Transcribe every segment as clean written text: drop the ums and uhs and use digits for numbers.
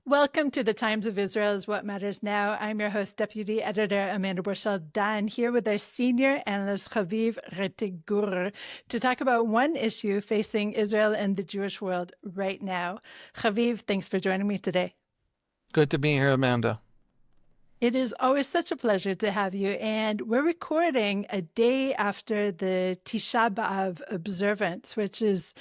Welcome to the Times of Israel's What Matters Now. I'm your host, Deputy Editor Amanda Borschel-Dan, here with our senior analyst, Haviv Rettig Gur, to talk about one issue facing Israel and the Jewish world right now. Haviv, thanks for joining me today. Good to be here, Amanda. It is always such a pleasure to have you, and we're recording a day after the Tisha B'Av observance, which is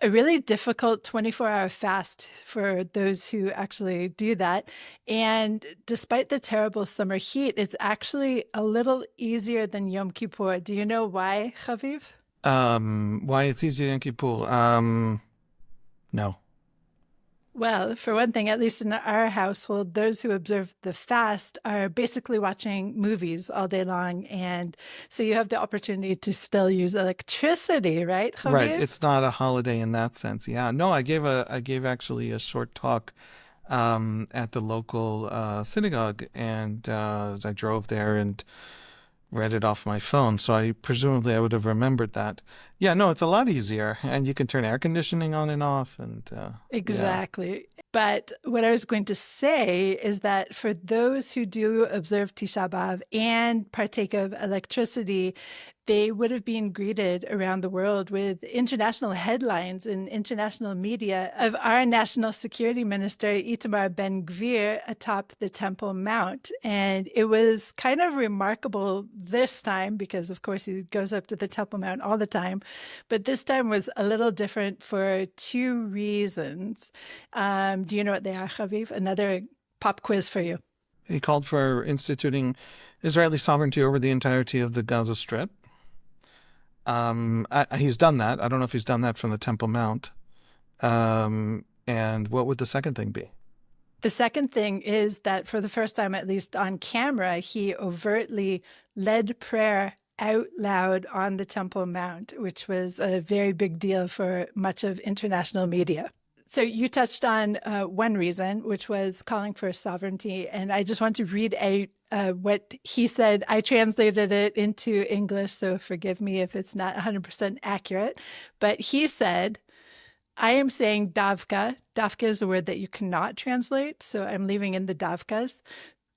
a really difficult 24-hour fast for those who actually do that. And despite the terrible summer heat, it's actually a little easier than Yom Kippur. Do you know why, Haviv? Why it's easier than Kippur? No. Well, for one thing, at least in our household, those who observe the fast are basically watching movies all day long. And so you have the opportunity to still use electricity, right, Right. Javier? It's not a holiday in that sense. Yeah. No, I gave actually a short talk at the local synagogue, and as I drove there and read it off my phone, so I would have remembered that. Yeah, no, it's a lot easier, and you can turn air conditioning on and off, and yeah. Exactly. But what I was going to say is that for those who do observe Tisha B'Av and partake of electricity, they would have been greeted around the world with international headlines in international media of our national security minister, Itamar Ben Gvir, atop the Temple Mount. And it was kind of remarkable this time because, of course, he goes up to the Temple Mount all the time. But this time was a little different for two reasons. Do you know what they are, Chaviv? Another pop quiz for you. He called for instituting Israeli sovereignty over the entirety of the Gaza Strip. He's done that. I don't know if he's done that from the Temple Mount. And what would the second thing be? The second thing is that for the first time, at least on camera, he overtly led prayer out loud on the Temple Mount, which was a very big deal for much of international media. So you touched on one reason, which was calling for sovereignty. And I just want to read out what he said. I translated it into English, so forgive me if it's not 100% accurate. But he said, I am saying davka. Davka is a word that you cannot translate, so I'm leaving in the davkas.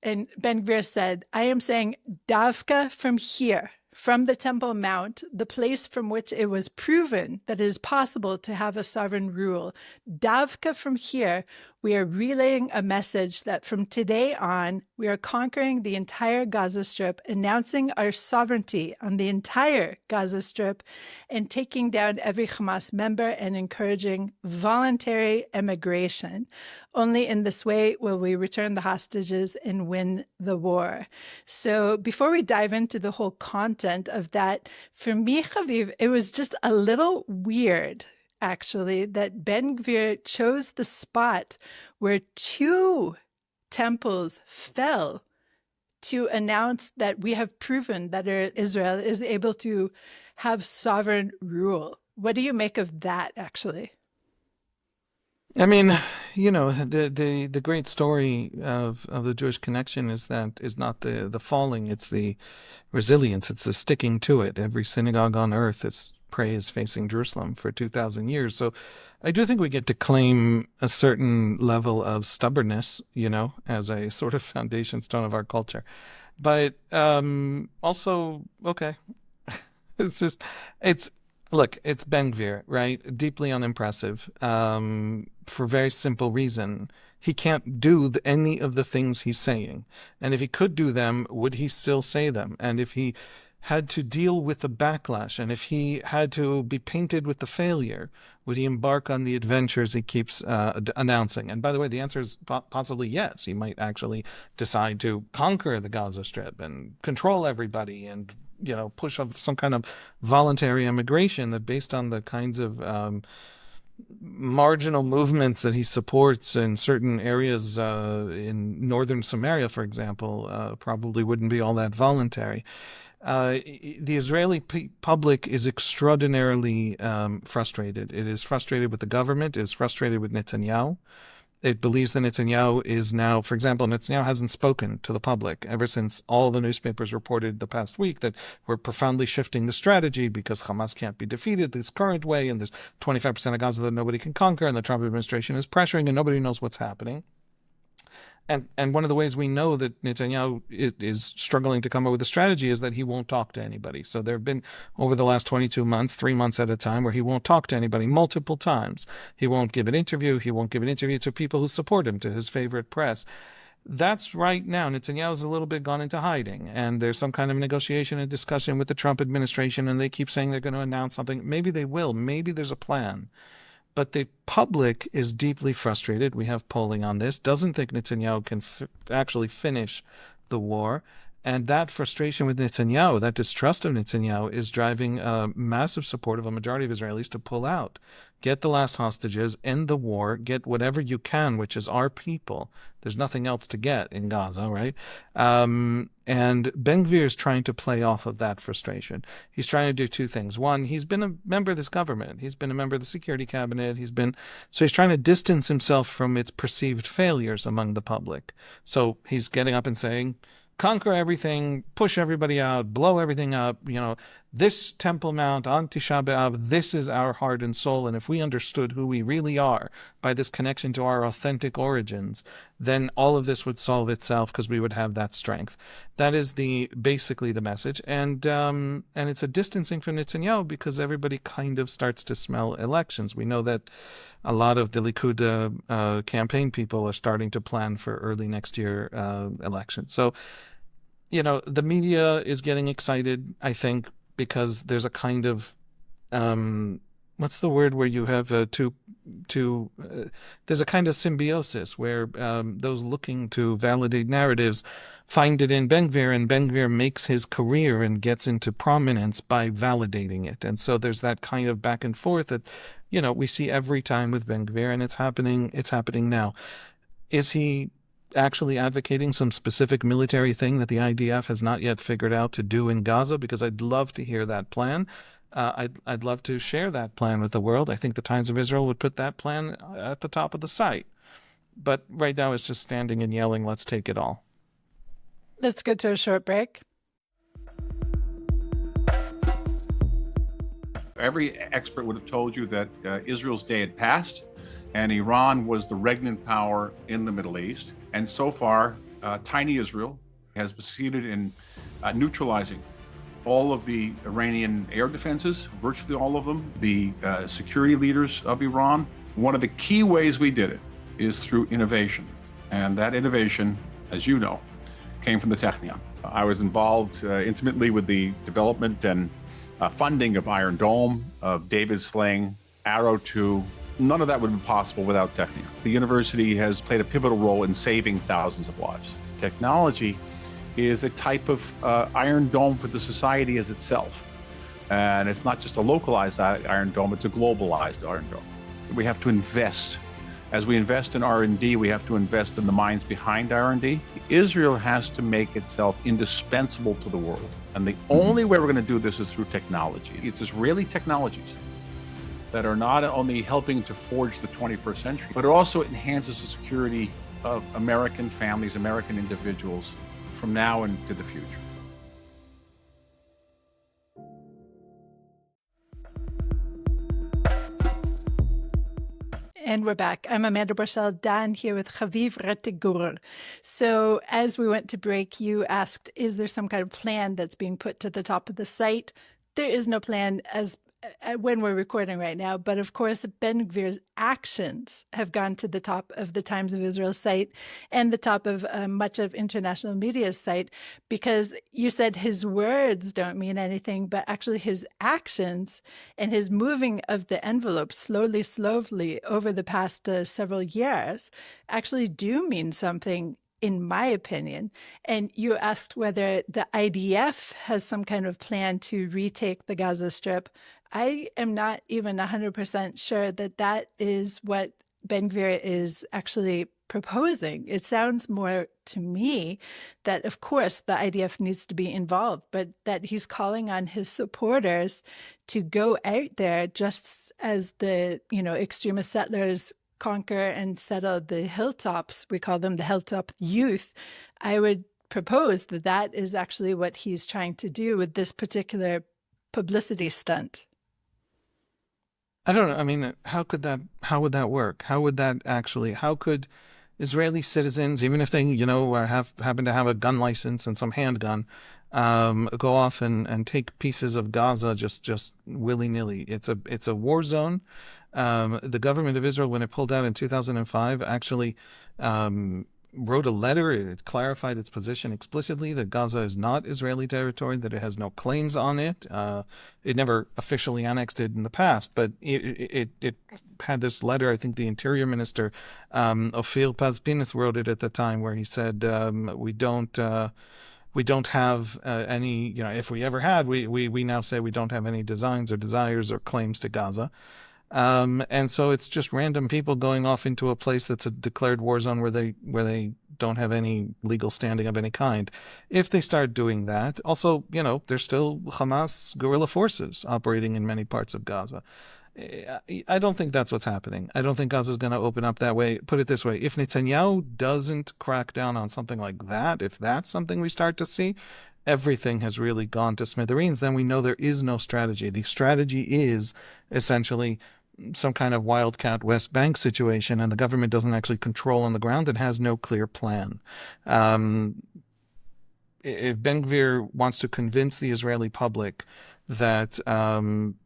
And Ben Gvir said, I am saying davka from here, from the Temple Mount, the place from which it was proven that it is possible to have a sovereign rule. Davka from here, we are relaying a message that from today on, we are conquering the entire Gaza Strip, announcing our sovereignty on the entire Gaza Strip, and taking down every Hamas member and encouraging voluntary emigration. Only in this way will we return the hostages and win the war. So before we dive into the whole content of that, for me, Chaviv, it was just a little weird, actually, that Ben Gvir chose the spot where two temples fell to announce that we have proven that Israel is able to have sovereign rule. What do you make of that, actually? I mean, the great story of the Jewish connection is not the falling, it's the resilience, it's the sticking to it. Every synagogue on earth is prays facing Jerusalem for 2,000 years. So I do think we get to claim a certain level of stubbornness, as a sort of foundation stone of our culture. But also, okay, look, it's Ben Gvir, right? Deeply unimpressive, for a very simple reason. He can't do any of the things he's saying. And if he could do them, would he still say them? And if he had to deal with the backlash, and if he had to be painted with the failure, would he embark on the adventures he keeps announcing? And by the way, the answer is possibly yes. He might actually decide to conquer the Gaza Strip and control everybody and push off some kind of voluntary emigration that, based on the kinds of marginal movements that he supports in certain areas in northern Samaria, for example, probably wouldn't be all that voluntary. The Israeli public is extraordinarily frustrated. It is frustrated with the government. It is frustrated with Netanyahu. It believes that Netanyahu is now, for example, Netanyahu hasn't spoken to the public ever since all the newspapers reported the past week that we're profoundly shifting the strategy because Hamas can't be defeated this current way, and there's 25% of Gaza that nobody can conquer, and the Trump administration is pressuring, and nobody knows what's happening. And one of the ways we know that Netanyahu is struggling to come up with a strategy is that he won't talk to anybody. So there have been, over the last 22 months, 3 months at a time, where he won't talk to anybody multiple times. He won't give an interview. He won't give an interview to people who support him, to his favorite press. That's right now. Netanyahu's a little bit gone into hiding, and there's some kind of negotiation and discussion with the Trump administration, and they keep saying they're going to announce something. Maybe they will. Maybe there's a plan. But the public is deeply frustrated. We have polling on this. Doesn't think Netanyahu can actually finish the war. And that frustration with Netanyahu, that distrust of Netanyahu, is driving a massive support of a majority of Israelis to pull out. Get the last hostages, end the war, get whatever you can, which is our people. There's nothing else to get in Gaza, right? And Ben Gvir is trying to play off of that frustration. He's trying to do two things. One, he's been a member of this government. He's been a member of the security cabinet. So he's trying to distance himself from its perceived failures among the public. So he's getting up and saying, conquer everything, push everybody out, blow everything up. This Temple Mount on Tisha B'Av, this is our heart and soul. And if we understood who we really are by this connection to our authentic origins, then all of this would solve itself because we would have that strength. That is basically the message. And it's a distancing from Netanyahu because everybody kind of starts to smell elections. We know that a lot of the Likud campaign people are starting to plan for early next year election. So, the media is getting excited, I think, because there's a kind of, what's the word where you have there's a kind of symbiosis where those looking to validate narratives find it in Ben Gvir, and Ben Gvir makes his career and gets into prominence by validating it. And so there's that kind of back and forth that, we see every time with Ben Gvir, and it's happening now. Is he actually advocating some specific military thing that the IDF has not yet figured out to do in Gaza? Because I'd love to hear that plan. I'd love to share that plan with the world. I think the Times of Israel would put that plan at the top of the site. But right now it's just standing and yelling, let's take it all. Let's go to a short break. Every expert would have told you that Israel's day had passed, and Iran was the regnant power in the Middle East. And so far, tiny Israel has succeeded in neutralizing all of the Iranian air defenses, virtually all of them, the security leaders of Iran. One of the key ways we did it is through innovation. And that innovation, as you know, came from the Technion. I was involved intimately with the development and funding of Iron Dome, of David Sling, Arrow 2. None of that would have been possible without Technion. The university has played a pivotal role in saving thousands of lives. Technology is a type of Iron Dome for the society as itself. And it's not just a localized Iron Dome, it's a globalized Iron Dome. We have to invest. As we invest in R&D, we have to invest in the minds behind R&D. Israel has to make itself indispensable to the world. And the only way we're going to do this is through technology. It's Israeli technologies that are not only helping to forge the 21st century, but it also enhances the security of American families, American individuals from now into the future. And we're back. I'm Amanda Borschel-Dan here with Haviv Rettig Gur. So as we went to break, you asked, is there some kind of plan that's being put to the top of the site? There is no plan as when we're recording right now, but of course, Ben Gvir's actions have gone to the top of the Times of Israel site and the top of much of international media's site, because you said his words don't mean anything, but actually his actions and his moving of the envelope slowly over the past several years actually do mean something, in my opinion. And you asked whether the IDF has some kind of plan to retake the Gaza Strip. I am not even 100% sure that that is what Ben Gvir is actually proposing. It sounds more to me that, of course, the IDF needs to be involved, but that he's calling on his supporters to go out there just as the, extremist settlers conquer and settle the hilltops. We call them the hilltop youth. I would propose that that is actually what he's trying to do with this particular publicity stunt. I don't know. I mean, how would that work? How could Israeli citizens, even if they, happen to have a gun license and some handgun, go off and take pieces of Gaza just willy nilly. It's a war zone. The government of Israel, when it pulled out in 2005, actually wrote a letter. It clarified its position explicitly that Gaza is not Israeli territory, that it has no claims on it. It never officially annexed it in the past, but it had this letter. I think the Interior Minister, Ophir Pazpinis, wrote it at the time, where he said, we don't have any, if we ever had, we now say we don't have any designs or desires or claims to Gaza. And so it's just random people going off into a place that's a declared war zone where they don't have any legal standing of any kind. If they start doing that, also, there's still Hamas guerrilla forces operating in many parts of Gaza. I don't think that's what's happening. I don't think Gaza's going to open up that way. Put it this way, if Netanyahu doesn't crack down on something like that, if that's something we start to see, everything has really gone to smithereens, then we know there is no strategy. The strategy is essentially some kind of wildcat West Bank situation, and the government doesn't actually control on the ground and has no clear plan. If Ben Gvir wants to convince the Israeli public that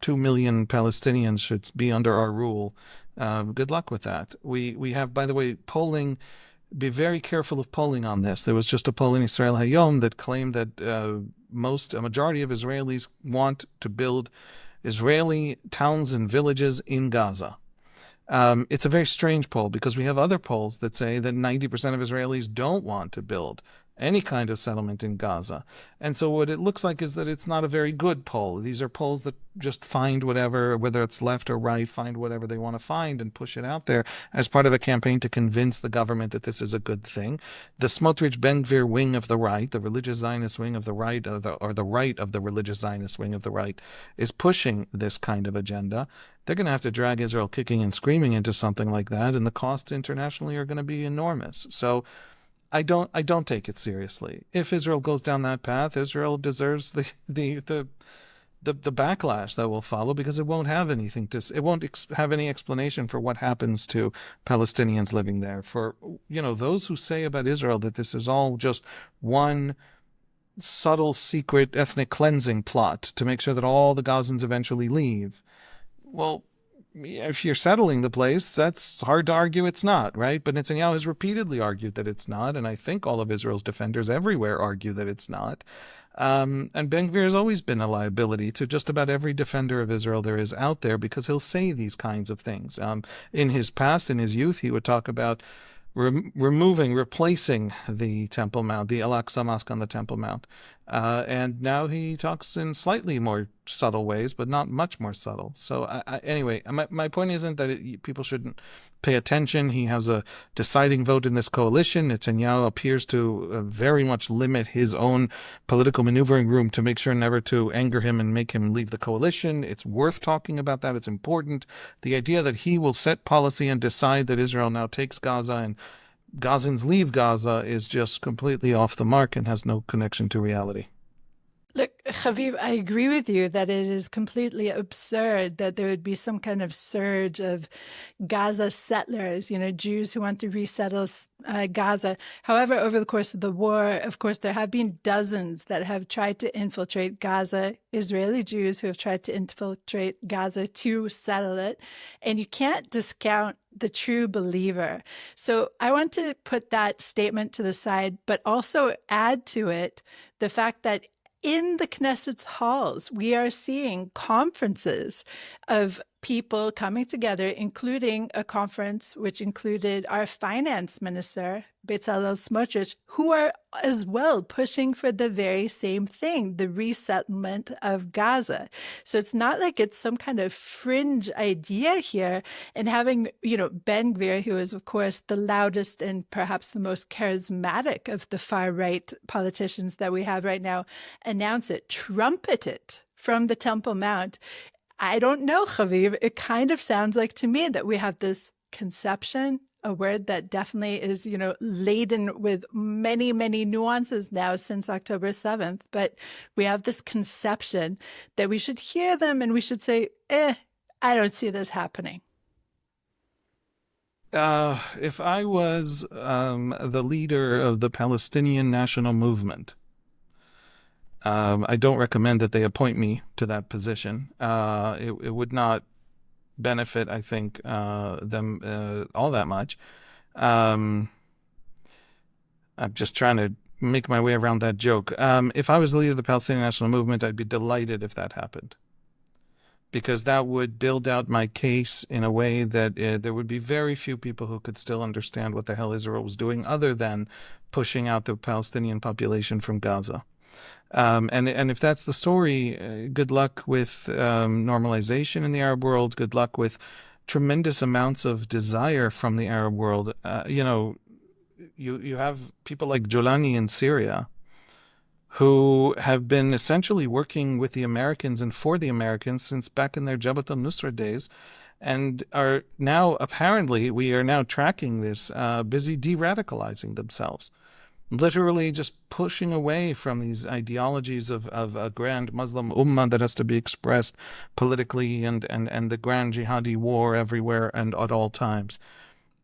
2 million Palestinians should be under our rule, good luck with that. We have, by the way, polling. Be very careful of polling on this. There was just a poll in Israel Hayom that claimed that a majority of Israelis want to build Israeli towns and villages in Gaza. It's a very strange poll, because we have other polls that say that 90% of Israelis don't want to build any kind of settlement in Gaza. And so what it looks like is that it's not a very good poll. These are polls that just find whatever, whether it's left or right, find whatever they want to find and push it out there as part of a campaign to convince the government that this is a good thing. The Smotrich Ben Gvir wing of the right, the religious Zionist wing of the right, or the right of the religious Zionist wing of the right, is pushing this kind of agenda. They're going to have to drag Israel kicking and screaming into something like that, and the costs internationally are going to be enormous. So I don't take it seriously. If Israel goes down that path, Israel deserves the backlash that will follow, because it won't have anything it won't have any explanation for what happens to Palestinians living there. For those who say about Israel that this is all just one subtle, secret ethnic cleansing plot to make sure that all the Gazans eventually leave. Well, if you're settling the place, that's hard to argue it's not, right? But Netanyahu has repeatedly argued that it's not, and I think all of Israel's defenders everywhere argue that it's not. And Ben Gvir has always been a liability to just about every defender of Israel there is out there, because he'll say these kinds of things. In his past, in his youth, he would talk about replacing the Temple Mount, the Al-Aqsa Mosque on the Temple Mount. And now he talks in slightly more subtle ways, but not much more subtle. So anyway, my point isn't that people shouldn't pay attention. He has a deciding vote in this coalition. Netanyahu appears to very much limit his own political maneuvering room to make sure never to anger him and make him leave the coalition. It's worth talking about that. It's important. The idea that he will set policy and decide that Israel now takes Gaza and Gazans leave Gaza is just completely off the mark and has no connection to reality. Look, Haviv, I agree with you that it is completely absurd that there would be some kind of surge of Gaza settlers, Jews who want to resettle Gaza. However, over the course of the war, of course, there have been dozens that have tried to infiltrate Gaza, Israeli Jews who have tried to infiltrate Gaza to settle it. And you can't discount the true believer. So I want to put that statement to the side, but also add to it the fact that in the Knesset's halls, we are seeing conferences of people coming together, including a conference which included our finance minister, Bezalel Smotrich, who are as well pushing for the very same thing, the resettlement of Gaza. So it's not like it's some kind of fringe idea here. And having, Ben Gvir, who is, of course, the loudest and perhaps the most charismatic of the far-right politicians that we have right now, announce it, trumpet it from the Temple Mount. I don't know, Haviv. It kind of sounds like to me that we have this conception, a word that definitely is, laden with many, many nuances now since October 7th. But we have this conception that we should hear them and we should say, I don't see this happening. If I was the leader of the Palestinian National Movement, I don't recommend that they appoint me to that position. It would not benefit, I think, them all that much. Um, I'm just trying to make my way around that joke. If I was the leader of the Palestinian National Movement, I'd be delighted if that happened, because that would build out my case in a way that there would be very few people who could still understand what the hell Israel was doing other than pushing out the Palestinian population from Gaza. And if that's the story, good luck with normalization in the Arab world. Good luck with tremendous amounts of desire from the Arab world. You have people like Jolani in Syria who have been essentially working with the Americans and for the Americans since back in their Jabhat al-Nusra days, and are now, apparently, we are now tracking this, busy de-radicalizing themselves. Literally just pushing away from these ideologies of a grand Muslim ummah that has to be expressed politically, and the grand jihadi war everywhere and at all times.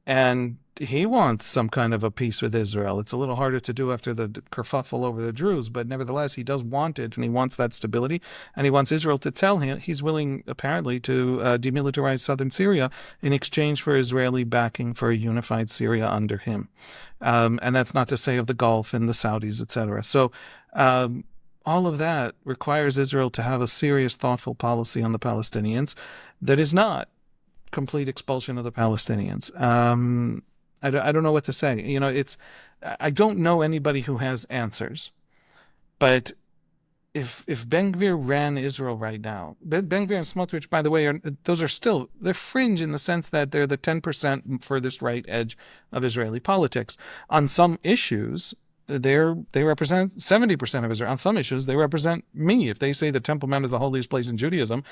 And he wants some kind of a peace with Israel. It's a little harder to do after the kerfuffle over the Druze, but nevertheless, he does want it, and he wants that stability, and he wants Israel to tell him he's willing, apparently, to demilitarize southern Syria in exchange for Israeli backing for a unified Syria under him. And that's not to say of the Gulf and the Saudis, etc. So all of that requires Israel to have a serious, thoughtful policy on the Palestinians that is not complete expulsion of the Palestinians. I don't know what to say. I don't know anybody who has answers. But if Ben Gvir ran Israel right now, Ben Gvir and Smotrich, by the way, they're fringe in the sense that they're the 10% furthest right edge of Israeli politics. On some issues, they represent 70% of Israel. On some issues, they represent me. If they say the Temple Mount is the holiest place in Judaism,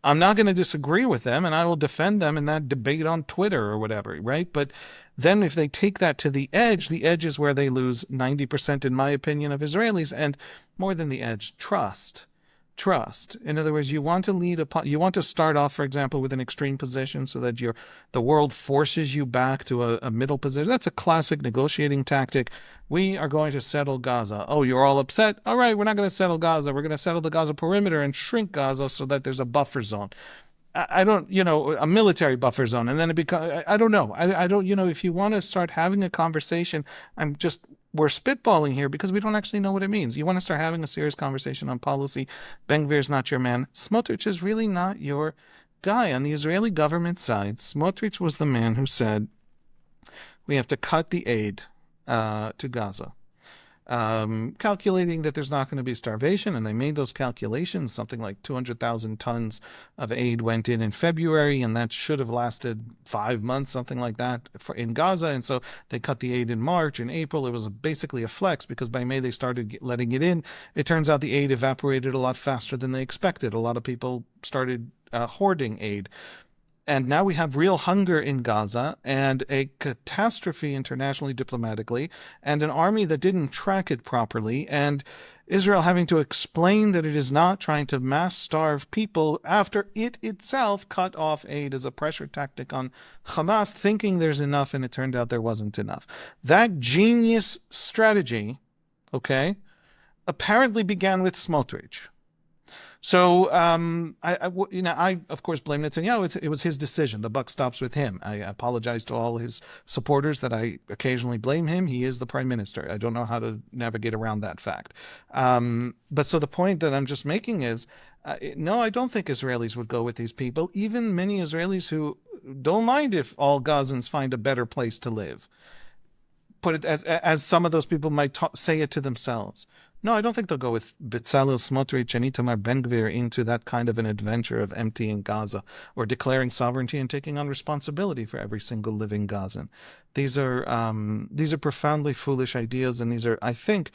I'm not going to disagree with them, and I will defend them in that debate on Twitter or whatever, right? But then if they take that to the edge is where they lose 90%, in my opinion, of Israelis, and more than the edge, trust. Trust. In other words, you want to start off, for example, with an extreme position so that the world forces you back to a middle position. That's a classic negotiating tactic. We are going to settle Gaza. Oh, you're all upset? All right, we're not going to settle Gaza. We're going to settle the Gaza perimeter and shrink Gaza so that there's a buffer zone. I don't, a military buffer zone. And then it becomes, I don't know. I don't, if you want to start having a conversation, we're spitballing here because we don't actually know what it means. You want to start having a serious conversation on policy. Ben Gvir's not your man. Smotrich is really not your guy. On the Israeli government side, Smotrich was the man who said, we have to cut the aid to Gaza. Calculating that there's not going to be starvation, and they made those calculations. Something like 200,000 tons of aid went in February, and that should have lasted 5 months, something like that, in Gaza. And so they cut the aid in March. In April, it was basically a flex, because by May they started letting it in. It turns out the aid evaporated a lot faster than they expected. A lot of people started hoarding aid. And now we have real hunger in Gaza, and a catastrophe internationally, diplomatically, and an army that didn't track it properly, and Israel having to explain that it is not trying to mass starve people after it itself cut off aid as a pressure tactic on Hamas, thinking there's enough, and it turned out there wasn't enough. That genius strategy, apparently began with Smotrich. So I of course blame Netanyahu. It was his decision. The buck stops with him. I apologize to all his supporters that I occasionally blame him. He is the prime minister. I don't know how to navigate around that fact. But so the point that I'm just making is, no, I don't think Israelis would go with these people. Even many Israelis who don't mind if all Gazans find a better place to live. Put it as some of those people might say it to themselves. No, I don't think they'll go with Bezalel Smotrich and Itamar Ben Gvir into that kind of an adventure of emptying Gaza or declaring sovereignty and taking on responsibility for every single living Gazan. These are profoundly foolish ideas, and these are, I think,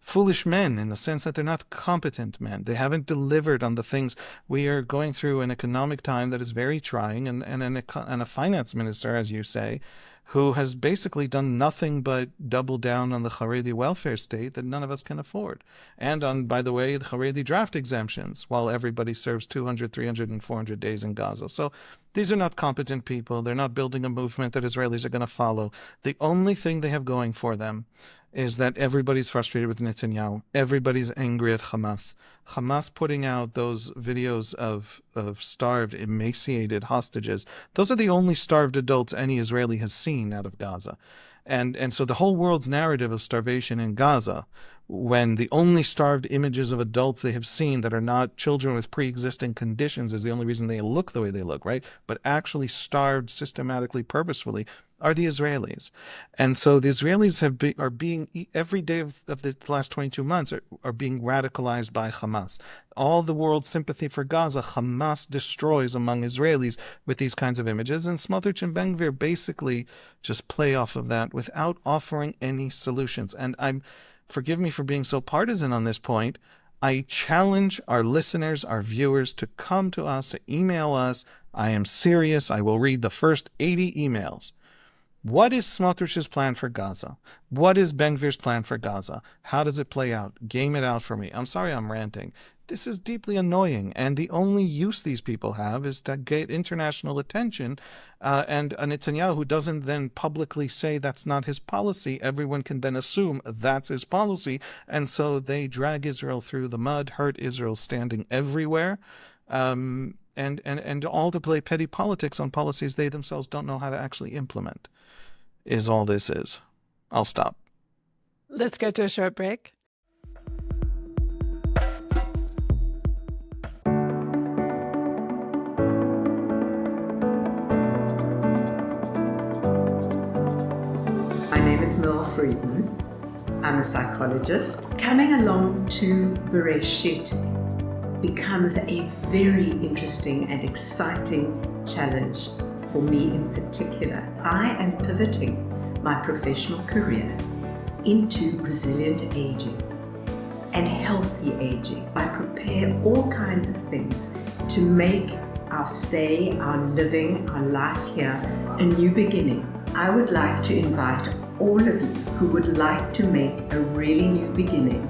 foolish men in the sense that they're not competent men. They haven't delivered on the things. We are going through an economic time that is very trying, and a finance minister, as you say, who has basically done nothing but double down on the Haredi welfare state that none of us can afford. And on, by the way, the Haredi draft exemptions, while everybody serves 200, 300, and 400 days in Gaza. So these are not competent people. They're not building a movement that Israelis are going to follow. The only thing they have going for them is that everybody's frustrated with Netanyahu. Everybody's angry at Hamas. Hamas putting out those videos of starved, emaciated hostages. Those are the only starved adults any Israeli has seen out of Gaza. And so the whole world's narrative of starvation in Gaza, when the only starved images of adults they have seen that are not children with pre-existing conditions is the only reason they look the way they look, right? But actually starved systematically, purposefully, are the Israelis. And so the Israelis are being, every day of the last 22 months, are being radicalized by Hamas. All the world's sympathy for Gaza, Hamas destroys among Israelis with these kinds of images. And Smotrich and Ben Gvir basically just play off of that without offering any solutions. And forgive me for being so partisan on this point. I challenge our listeners, our viewers, to come to us, to email us. I am serious. I will read the first 80 emails. What is Smotrich's plan for Gaza? What is Ben Gvir's plan for Gaza? How does it play out? Game it out for me. I'm sorry I'm ranting. This is deeply annoying, and the only use these people have is to get international attention, and a Netanyahu who doesn't then publicly say that's not his policy. Everyone can then assume that's his policy, and so they drag Israel through the mud, hurt Israel standing everywhere, and all to play petty politics on policies they themselves don't know how to actually implement. Is all this is. I'll stop. Let's go to a short break. My name is Mel Friedman. I'm a psychologist. Coming along to Beresheet becomes a very interesting and exciting challenge for me in particular. I am pivoting my professional career into resilient aging and healthy aging. I prepare all kinds of things to make our stay, our living, our life here a new beginning. I would like to invite all of you who would like to make a really new beginning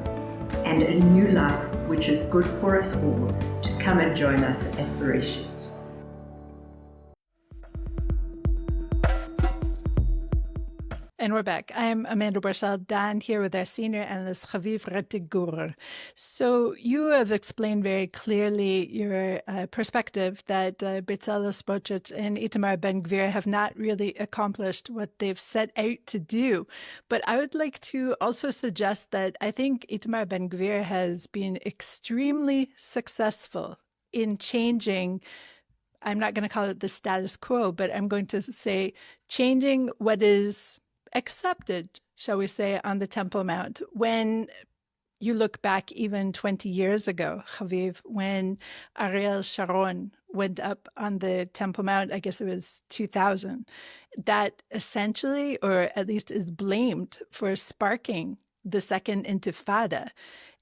and a new life which is good for us all to come and join us at Beresheet. And we're back. I'm Amanda Borschel-Dan here with our senior analyst, Haviv Rettig Gur. So you have explained very clearly your perspective that Bezalel Smotrich and Itamar Ben Gvir have not really accomplished what they've set out to do. But I would like to also suggest that I think Itamar Ben Gvir has been extremely successful in changing, I'm not going to call it the status quo, but I'm going to say changing what is accepted, shall we say, on the Temple Mount. When you look back even 20 years ago, Haviv, when Ariel Sharon went up on the Temple Mount, I guess it was 2000, that essentially, or at least is blamed for sparking the second Intifada.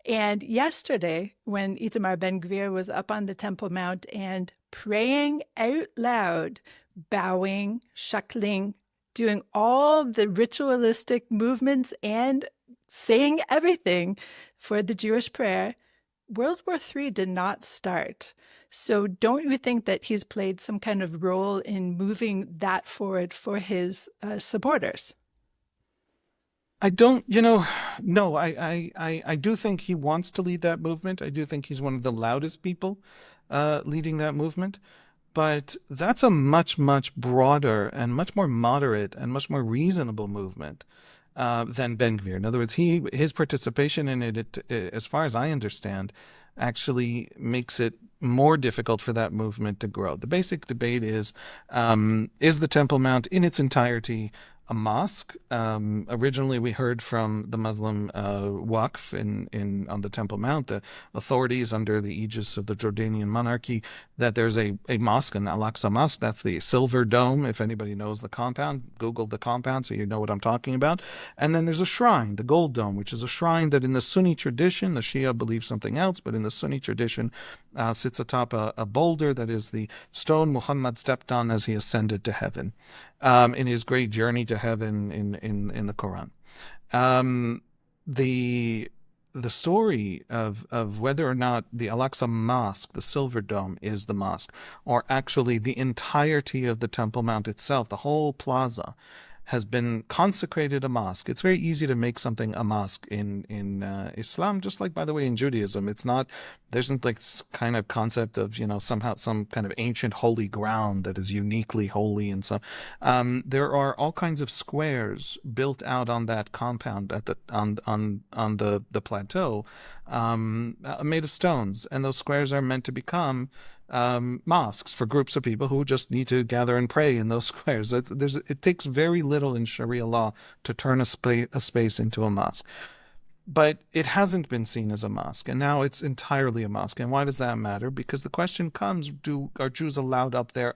And yesterday, when Itamar Ben Gvir was up on the Temple Mount and praying out loud, bowing, shuckling, doing all the ritualistic movements and saying everything for the Jewish prayer, World War III did not start. So don't you think that he's played some kind of role in moving that forward for his supporters? I don't, no, I do think he wants to lead that movement. I do think he's one of the loudest people leading that movement. But that's a much, much broader and much more moderate and much more reasonable movement than Ben Gvir. In other words, his participation in it, as far as I understand, actually makes it more difficult for that movement to grow. The basic debate is the Temple Mount in its entirety a mosque. Originally, we heard from the Muslim Waqf on the Temple Mount, the authorities under the aegis of the Jordanian monarchy, that there's a mosque, an Al-Aqsa Mosque. That's the silver dome. If anybody knows the compound, Google the compound so you know what I'm talking about. And then there's a shrine, the Gold Dome, which is a shrine that in the Sunni tradition, the Shia believes something else, but in the Sunni tradition sits atop a boulder that is the stone Muhammad stepped on as he ascended to heaven in his great journey to heaven in the Quran. The story of whether or not the Al-Aqsa Mosque, the Silver Dome, is the mosque, or actually the entirety of the Temple Mount itself, the whole plaza, has been consecrated a mosque. It's very easy to make something a mosque in Islam, just like, by the way, in Judaism. There isn't like this kind of concept of, somehow some kind of ancient holy ground that is uniquely holy. And so there are all kinds of squares built out on that compound on the plateau made of stones. And those squares are meant to become mosques for groups of people who just need to gather and pray in those squares. It takes very little in Sharia law to turn a space into a mosque. But it hasn't been seen as a mosque, and now it's entirely a mosque. And why does that matter? Because the question comes, are Jews allowed up there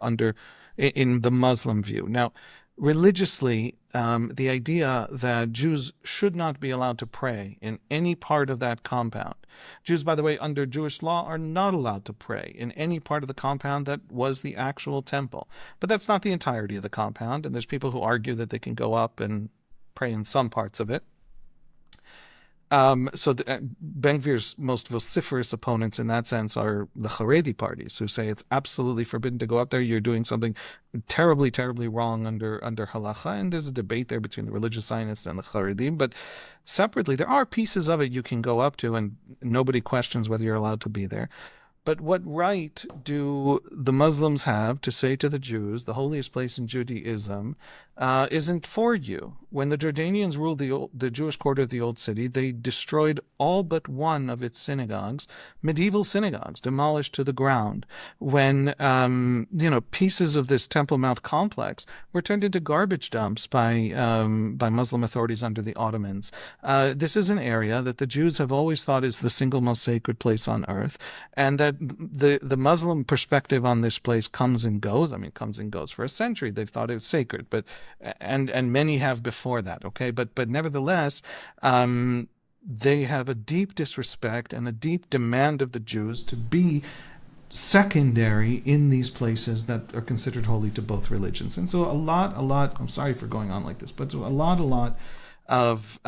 in the Muslim view? Now, religiously, the idea that Jews should not be allowed to pray in any part of that compound. Jews, by the way, under Jewish law, are not allowed to pray in any part of the compound that was the actual temple. But that's not the entirety of the compound, and there's people who argue that they can go up and pray in some parts of it. Ben Gvir's most vociferous opponents in that sense are the Haredi parties, who say it's absolutely forbidden to go up there. You're doing something terribly, terribly wrong under halacha. And there's a debate there between the religious Zionists and the Haredim. But separately, there are pieces of it you can go up to, and nobody questions whether you're allowed to be there. But what right do the Muslims have to say to the Jews, the holiest place in Judaism isn't for you? When the Jordanians ruled the Jewish quarter of the Old City, they destroyed all but one of its synagogues, medieval synagogues, demolished to the ground. When pieces of this Temple Mount complex were turned into garbage dumps by Muslim authorities under the Ottomans. This is an area that the Jews have always thought is the single most sacred place on earth, and that the Muslim perspective on this place comes and goes. I mean, comes and goes for a century. They've thought it was sacred, but and many have before that. Okay, but nevertheless, they have a deep disrespect and a deep demand of the Jews to be secondary in these places that are considered holy to both religions. And so a lot. I'm sorry for going on like this, but a lot of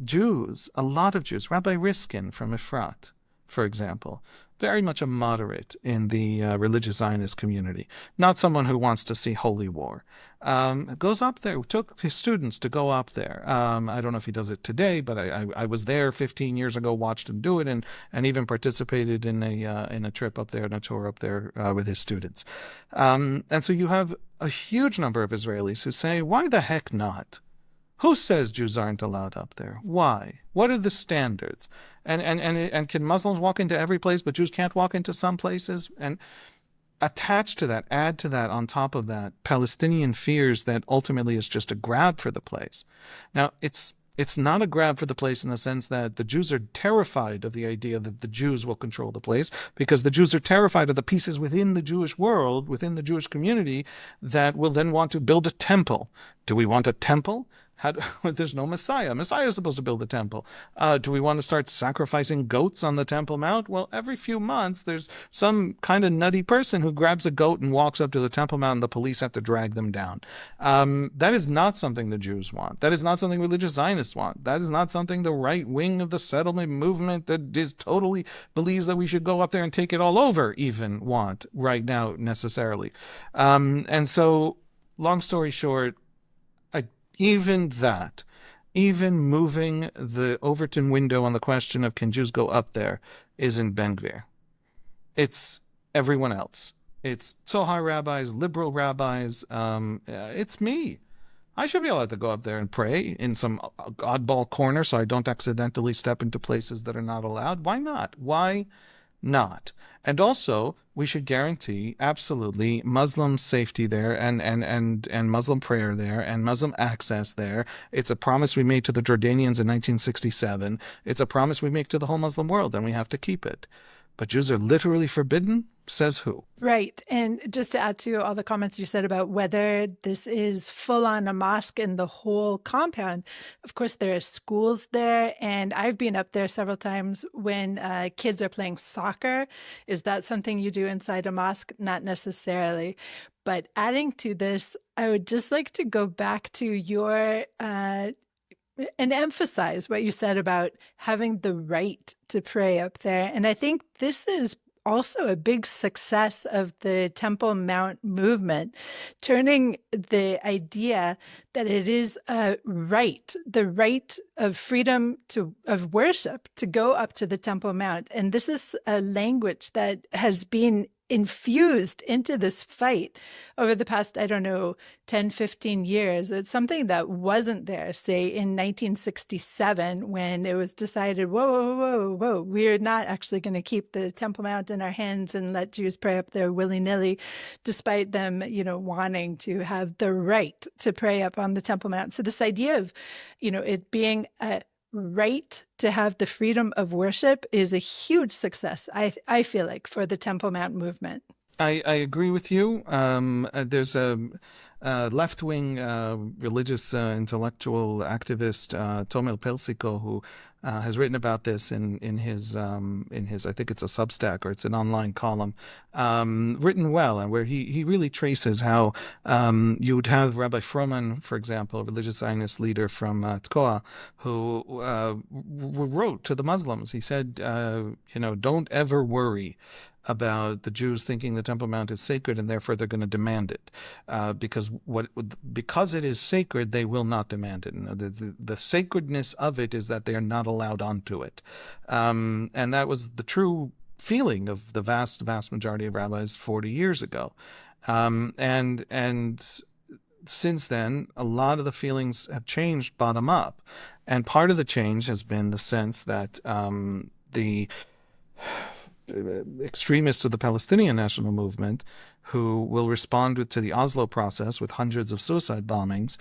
Jews, Rabbi Riskin from Efrat, for example, very much a moderate in the religious Zionist community, not someone who wants to see holy war. Goes up there, took his students to go up there. I don't know if he does it today, but I was there 15 years ago, watched him do it, and even participated in a trip up there, in a tour up there with his students. And so you have a huge number of Israelis who say, why the heck not? Who says Jews aren't allowed up there? Why? What are the standards? And can Muslims walk into every place, but Jews can't walk into some places? And attached to that, add to that, on top of that, Palestinian fears that ultimately it's just a grab for the place. Now, it's not a grab for the place in the sense that the Jews are terrified of the idea that the Jews will control the place, because the Jews are terrified of the pieces within the Jewish world, within the Jewish community, that will then want to build a temple. Do we want a temple? There's no Messiah. Messiah is supposed to build the temple. Do we want to start sacrificing goats on the Temple Mount? Well, every few months, there's some kind of nutty person who grabs a goat and walks up to the Temple Mount, and the police have to drag them down. That is not something the Jews want. That is not something religious Zionists want. That is not something the right wing of the settlement movement that totally believes that we should go up there and take it all over even want right now necessarily. And so, long story short, even moving the Overton window on the question of can Jews go up there isn't Ben Gvir. It's everyone else. It's Tzohar rabbis, liberal rabbis. It's me. I should be allowed to go up there and pray in some oddball corner so I don't accidentally step into places that are not allowed. Why not? Why not. And also, we should guarantee absolutely Muslim safety there and Muslim prayer there and Muslim access there. It's a promise we made to the Jordanians in 1967. It's a promise we make to the whole Muslim world, and we have to keep it. But Jews are literally forbidden? Says who? Right. And just to add to all the comments you said about whether this is full on a mosque in the whole compound, of course, there are schools there. And I've been up there several times when kids are playing soccer. Is that something you do inside a mosque? Not necessarily. But adding to this, I would just like to go back to your and emphasize what you said about having the right to pray up there. And I think this is also a big success of the Temple Mount movement, turning the idea that it is a right, the right of freedom of worship to go up to the Temple Mount. And this is a language that has been infused into this fight over the past, 10, 15 years. It's something that wasn't there, say, in 1967, when it was decided, whoa, we're not actually going to keep the Temple Mount in our hands and let Jews pray up there willy-nilly, despite them, wanting to have the right to pray up on the Temple Mount. So this idea of, it being a right to have the freedom of worship is a huge success, I feel like, for the Temple Mount movement. I agree with you. There's a left-wing religious intellectual activist, Tomil Pelsiko, who has written about this in his I think it's a Substack or it's an online column, written well, and where he really traces how you would have Rabbi Froman, for example, a religious Zionist leader from Tkoa, who wrote to the Muslims. He said, don't ever worry about the Jews thinking the Temple Mount is sacred and therefore they're going to demand it, because it is sacred, they will not demand it. The sacredness of it is that they are not allowed onto it, and that was the true feeling of the vast majority of rabbis 40 years ago, and since then a lot of the feelings have changed bottom up, and part of the change has been the sense that the extremists of the Palestinian national movement, who will respond to the Oslo process with hundreds of suicide bombings,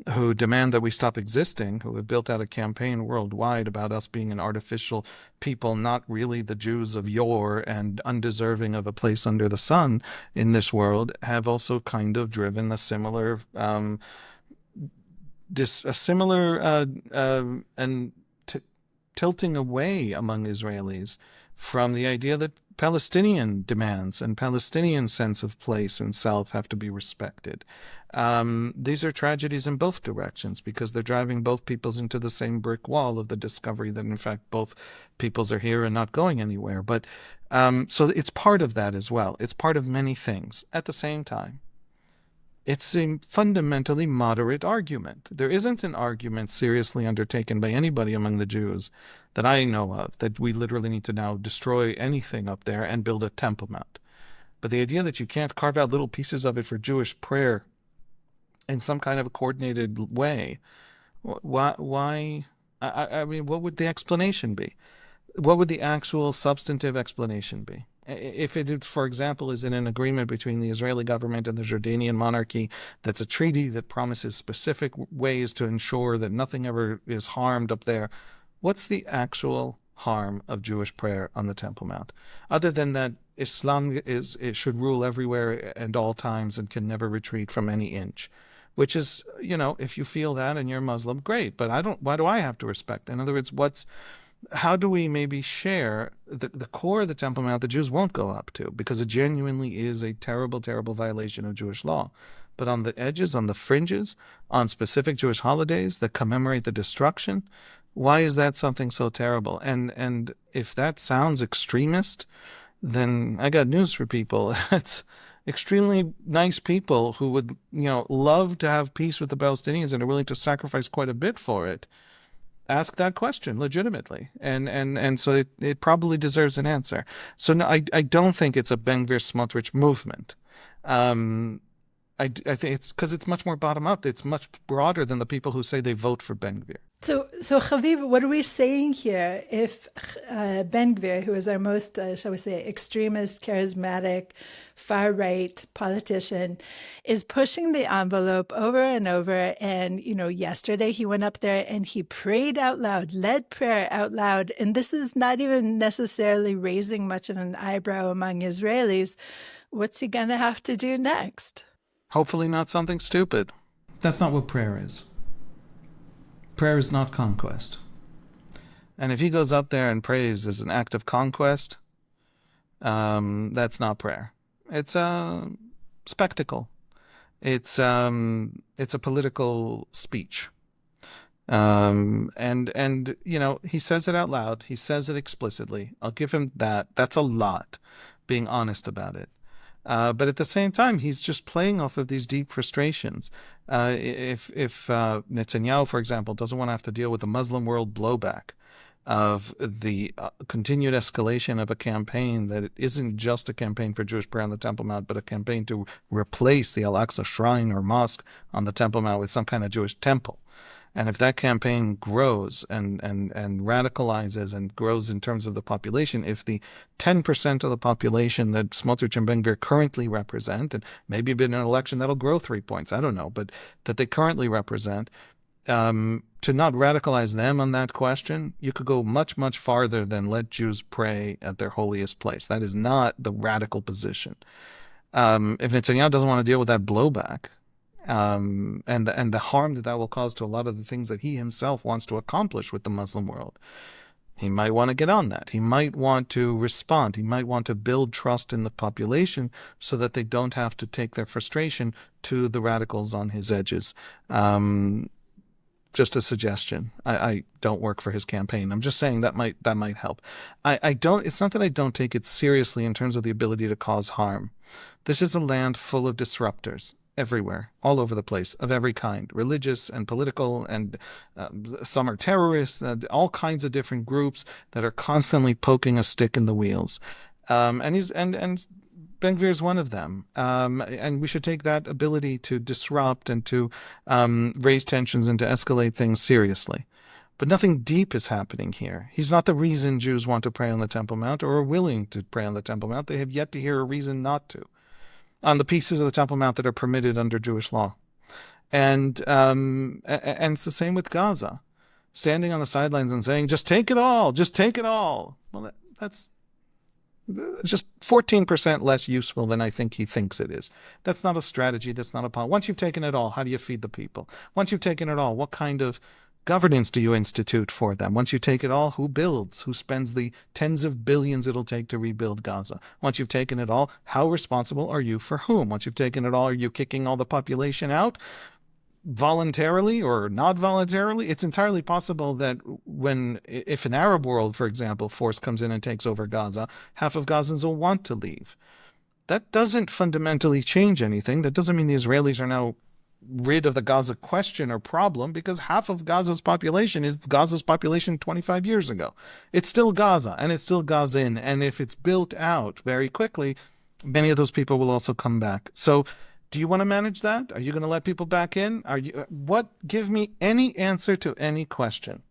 who demand that we stop existing, who have built out a campaign worldwide about us being an artificial people, not really the Jews of yore and undeserving of a place under the sun in this world, have also kind of driven a similar tilting away among Israelis from the idea that Palestinian demands and Palestinian sense of place and self have to be respected. These are tragedies in both directions, because they're driving both peoples into the same brick wall of the discovery that, in fact, both peoples are here and not going anywhere. But so it's part of that as well. It's part of many things. At the same time, it's a fundamentally moderate argument. There isn't an argument seriously undertaken by anybody among the Jews that I know of that we literally need to now destroy anything up there and build a Temple Mount. But the idea that you can't carve out little pieces of it for Jewish prayer in some kind of a coordinated way, why? I mean, what would the explanation be? What would the actual substantive explanation be? If it, for example, is in an agreement between the Israeli government and the Jordanian monarchy, that's a treaty that promises specific ways to ensure that nothing ever is harmed up there, what's the actual harm of Jewish prayer on the Temple Mount? Other than that Islam it should rule everywhere and all times and can never retreat from any inch. Which is, if you feel that and you're Muslim, great. But why do I have to respect? In other words, how do we maybe share the core of the Temple Mount the Jews won't go up to, because it genuinely is a terrible, terrible violation of Jewish law. But on the edges, on the fringes, on specific Jewish holidays that commemorate the destruction, why is that something so terrible? And if that sounds extremist, then I got news for people. It's extremely nice people who would, love to have peace with the Palestinians and are willing to sacrifice quite a bit for it. Ask that question legitimately, and so it probably deserves an answer. So no, I don't think it's a Ben Gvir Smotrich movement. I think it's because it's much more bottom up. It's much broader than the people who say they vote for Ben Gvir. So Haviv, what are we saying here? If Ben Gvir, who is our most, shall we say, extremist, charismatic, far-right politician, is pushing the envelope over and over, and, yesterday he went up there and he prayed out loud, led prayer out loud, and this is not even necessarily raising much of an eyebrow among Israelis. What's he going to have to do next? Hopefully not something stupid. That's not what prayer is. Prayer is not conquest. And if he goes up there and prays as an act of conquest, that's not prayer. It's a spectacle. It's a political speech. And he says it out loud. He says it explicitly. I'll give him that. That's a lot, being honest about it. But at the same time, he's just playing off of these deep frustrations. If Netanyahu, for example, doesn't want to have to deal with the Muslim world blowback of the continued escalation of a campaign that isn't just a campaign for Jewish prayer on the Temple Mount, but a campaign to replace the Al-Aqsa shrine or mosque on the Temple Mount with some kind of Jewish temple. And if that campaign grows and radicalizes and grows in terms of the population, if the 10% of the population that Smotrich and Ben Gvir currently represent, and maybe in an election that'll grow 3 points, I don't know, but that they currently represent, to not radicalize them on that question, you could go much, much farther than let Jews pray at their holiest place. That is not the radical position. If Netanyahu doesn't want to deal with that blowback, and the harm that will cause to a lot of the things that he himself wants to accomplish with the Muslim world, he might want to get on that. He might want to respond. He might want to build trust in the population so that they don't have to take their frustration to the radicals on his edges. Just a suggestion. I don't work for his campaign. I'm just saying that might help. It's not that I don't take it seriously in terms of the ability to cause harm. This is a land full of disruptors everywhere, all over the place, of every kind, religious and political, and some are terrorists, all kinds of different groups that are constantly poking a stick in the wheels. And Ben Gvir is one of them. And we should take that ability to disrupt and to raise tensions and to escalate things seriously. But nothing deep is happening here. He's not the reason Jews want to pray on the Temple Mount or are willing to pray on the Temple Mount. They have yet to hear a reason not to, on the pieces of the Temple Mount that are permitted under Jewish law. And it's the same with Gaza. Standing on the sidelines and saying, just take it all, just take it all. Well, that's just 14% less useful than I think he thinks it is. That's not a strategy. That's not a policy. Once you've taken it all, how do you feed the people? Once you've taken it all, what kind of governance do you institute for them? Once you take it all, who builds? Who spends the tens of billions it'll take to rebuild Gaza? Once you've taken it all, how responsible are you for whom? Once you've taken it all, are you kicking all the population out? Voluntarily or not voluntarily? It's entirely possible that if an Arab world, for example, force comes in and takes over Gaza, half of Gazans will want to leave. That doesn't fundamentally change anything. That doesn't mean the Israelis are now rid of the Gaza question or problem, because half of Gaza's population is Gaza's population 25 years ago. It's still Gaza, and it's still Gazan, and if it's built out very quickly, many of those people will also come back. So do you want to manage that? Are you going to let people back in? Give me any answer to any question.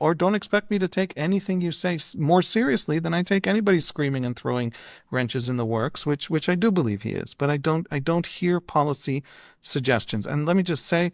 Or don't expect me to take anything you say more seriously than I take anybody screaming and throwing wrenches in the works, which I do believe he is. But I don't hear policy suggestions. And let me just say,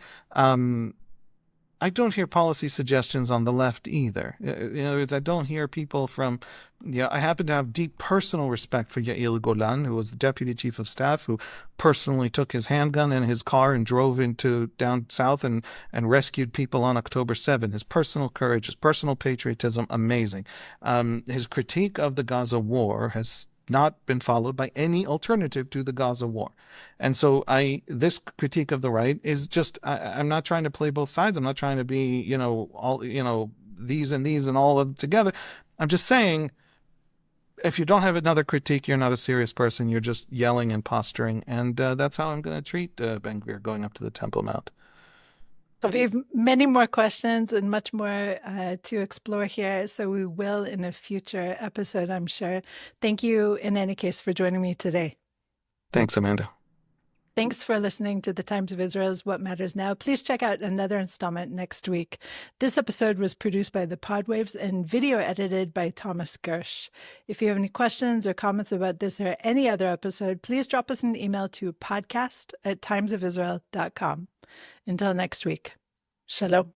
I don't hear policy suggestions on the left either. In other words, I don't hear people from, I happen to have deep personal respect for Yair Golan, who was the deputy chief of staff, who personally took his handgun in his car and drove into down south and rescued people on October 7. His personal courage, his personal patriotism, amazing. His critique of the Gaza war has not been followed by any alternative to the Gaza war. And so this critique of the right is just, I'm not trying to play both sides. I'm not trying to be, these and all of them together. I'm just saying, if you don't have another critique, you're not a serious person. You're just yelling and posturing. And that's how I'm going to treat Ben Gvir going up to the Temple Mount. We have many more questions and much more to explore here, so we will in a future episode, I'm sure. Thank you, in any case, for joining me today. Thanks, Amanda. Thanks for listening to the Times of Israel's What Matters Now. Please check out another installment next week. This episode was produced by the Podwaves and video edited by Thomas Gersh. If you have any questions or comments about this or any other episode, please drop us an email to podcast@timesofisrael.com. Until next week, shalom.